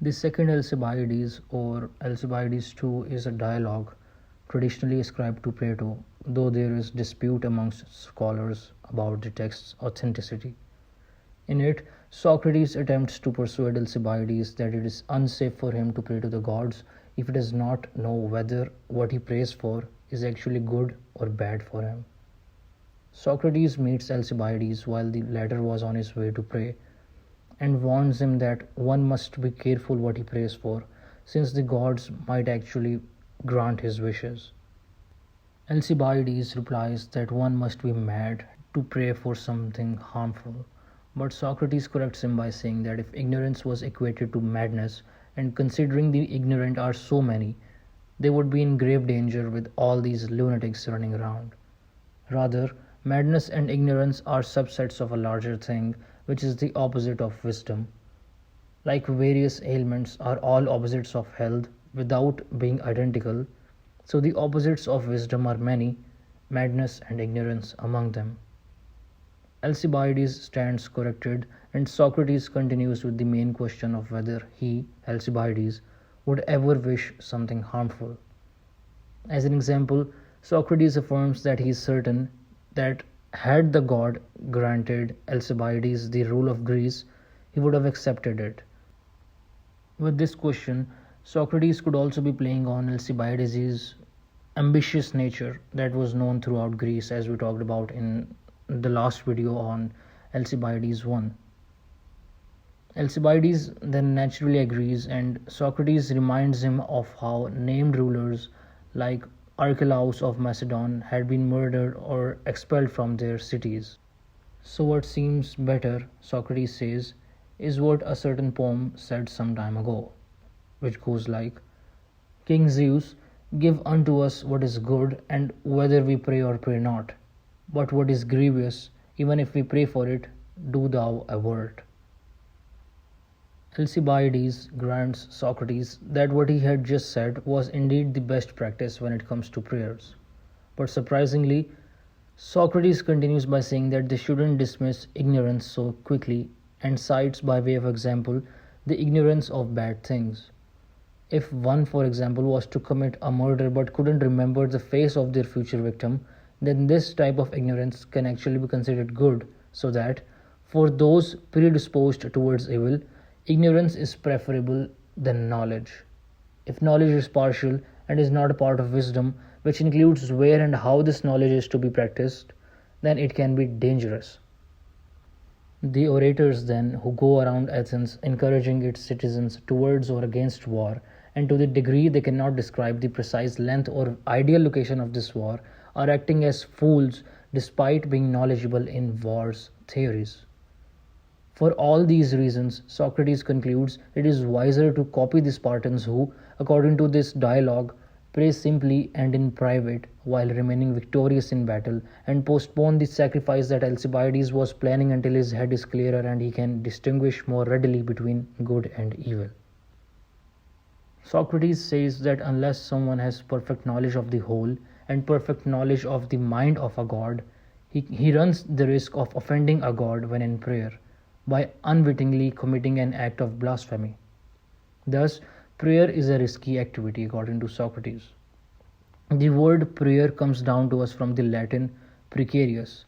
The Second Alcibiades or Alcibiades II is a dialogue traditionally ascribed to Plato, though there is dispute amongst scholars about the text's authenticity. In it, Socrates attempts to persuade Alcibiades that it is unsafe for him to pray to the gods if he does not know whether what he prays for is actually good or bad for him. Socrates meets Alcibiades while the latter was on his way to pray and warns him that one must be careful what he prays for, since the gods might actually grant his wishes. Alcibiades replies that one must be mad to pray for something harmful, but Socrates corrects him by saying that if ignorance was equated to madness, and considering the ignorant are so many, they would be in grave danger with all these lunatics running around. Rather, madness and ignorance are subsets of a larger thing, which is the opposite of wisdom. Like various ailments are all opposites of health without being identical, so the opposites of wisdom are many, madness and ignorance among them. Alcibiades stands corrected, and Socrates continues with the main question of whether he, Alcibiades, would ever wish something harmful. As an example, Socrates affirms that he is certain that had the god granted Alcibiades the rule of Greece, he would have accepted it. With this question, Socrates could also be playing on Alcibiades' ambitious nature that was known throughout Greece, as we talked about in the last video on Alcibiades I. Alcibiades then naturally agrees, and Socrates reminds him of how named rulers like Archelaus of Macedon had been murdered or expelled from their cities. So what seems better, Socrates says, is what a certain poem said some time ago, which goes like, King Zeus, give unto us what is good, and whether we pray or pray not. But what is grievous, even if we pray for it, do thou avert. Alcibiades grants Socrates that what he had just said was indeed the best practice when it comes to prayers. But surprisingly, Socrates continues by saying that they shouldn't dismiss ignorance so quickly, and cites by way of example the ignorance of bad things. If one, for example, was to commit a murder but couldn't remember the face of their future victim, then this type of ignorance can actually be considered good, so that for those predisposed towards evil, ignorance is preferable than knowledge. If knowledge is partial and is not a part of wisdom, which includes where and how this knowledge is to be practiced, then it can be dangerous. The orators then, who go around Athens encouraging its citizens towards or against war, and to the degree they cannot describe the precise length or ideal location of this war, are acting as fools despite being knowledgeable in war's theories. For all these reasons, Socrates concludes it is wiser to copy the Spartans who, according to this dialogue, pray simply and in private while remaining victorious in battle, and postpone the sacrifice that Alcibiades was planning until his head is clearer and he can distinguish more readily between good and evil. Socrates says that unless someone has perfect knowledge of the whole and perfect knowledge of the mind of a god, he runs the risk of offending a god when in prayer, by unwittingly committing an act of blasphemy. Thus, prayer is a risky activity according to Socrates. The word prayer comes down to us from the Latin precarious,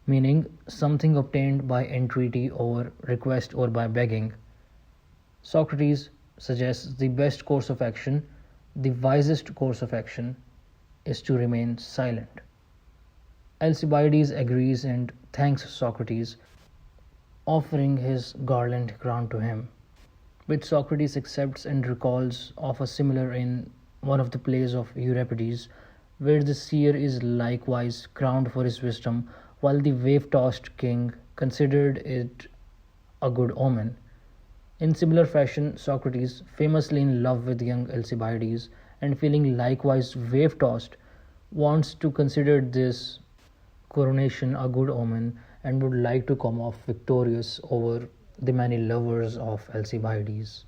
meaning something obtained by entreaty or request or by begging. Socrates suggests the best course of action, the wisest course of action, is to remain silent. Alcibiades agrees and thanks Socrates, offering his garland crown to him, which Socrates accepts and recalls of a similar in one of the plays of Euripides, where the seer is likewise crowned for his wisdom, while the wave-tossed king considered it a good omen. In similar fashion, Socrates, famously in love with young Alcibiades and feeling likewise wave-tossed, wants to consider this coronation a good omen and would like to come off victorious over the many lovers of Alcibiades.